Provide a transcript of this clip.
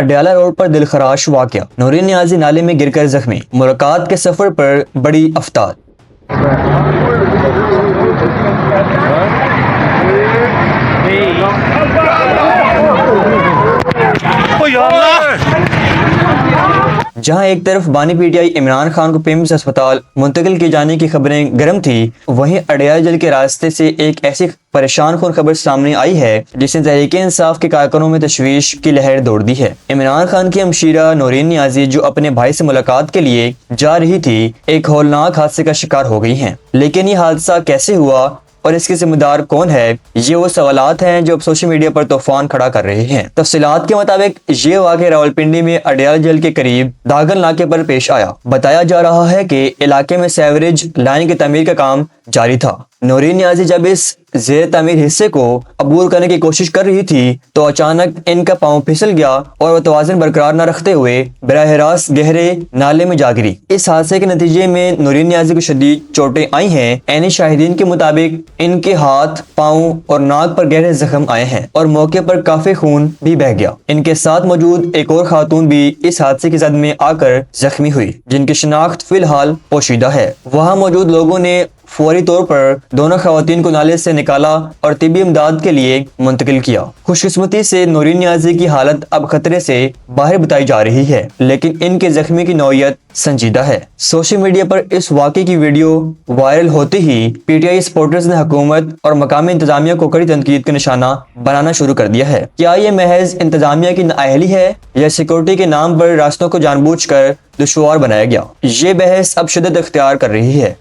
Adiala road پر دلخراش واقعہ، نورین نیازی نالے میں گر کر زخمی، ملاقات کے سفر پر بڑی افتاد۔ جہاں ایک طرف بانی P T I Imran Khan کو پیمز ہسپتال منتقل کیے جانے کی خبریں گرم تھی، وہیں اڈیالہ جیل کے راستے سے ایک ایسی پریشان کن خبر سامنے آئی ہے جس نے تحریک انصاف کے کارکنوں میں تشویش کی لہر دوڑ دی ہے۔ عمران خان کی ہمشیرہ نورین نیازی جو اپنے بھائی سے ملاقات کے لیے جا رہی تھی، ایک ہولناک حادثے کا شکار ہو گئی ہیں۔ لیکن یہ حادثہ کیسے ہوا اور اس کے ذمہ دار کون ہے، یہ وہ سوالات ہیں جو اب سوشل میڈیا پر طوفان کھڑا کر رہے ہیں۔ تفصیلات کے مطابق یہ واقعہ راولپنڈی میں اڈیالہ جیل کے قریب داگن ناکے پر پیش آیا۔ بتایا جا رہا ہے کہ علاقے میں سیوریج لائن کی تعمیر کا کام جاری تھا۔ نورین نیازی جب اس زیر تعمیر حصے کو عبور کرنے کی کوشش کر رہی تھی تو اچانک ان کا پاؤں پھسل گیا اور وہ توازن برقرار نہ رکھتے ہوئے براہ راست گہرے نالے میں جا گری۔ اس حادثے کے نتیجے میں نورین نیازی کو شدید چوٹیں آئی ہیں۔ عینی شاہدین کے مطابق ان کے ہاتھ، پاؤں اور ناک پر گہرے زخم آئے ہیں اور موقع پر کافی خون بھی بہہ گیا۔ ان کے ساتھ موجود ایک اور خاتون بھی اس حادثے کی زد میں آ کر زخمی ہوئی، جن کی شناخت فی الحال پوشیدہ ہے۔ وہاں موجود لوگوں نے فوری طور پر دونوں خواتین کو نالے سے نکالا اور طبی امداد کے لیے منتقل کیا۔ خوش قسمتی سے نورین نیازی کی حالت اب خطرے سے باہر بتائی جا رہی ہے، لیکن ان کے زخمی کی نوعیت سنجیدہ ہے۔ سوشل میڈیا پر اس واقعے کی ویڈیو وائرل ہوتے ہی پی ٹی آئی سپورٹرز نے حکومت اور مقامی انتظامیہ کو کڑی تنقید کا نشانہ بنانا شروع کر دیا ہے۔ کیا یہ محض انتظامیہ کی نااہلی ہے یا سیکورٹی کے نام پر راستوں کو جان بوجھ کر دشوار بنایا گیا؟ یہ بحث اب شدت اختیار کر رہی ہے۔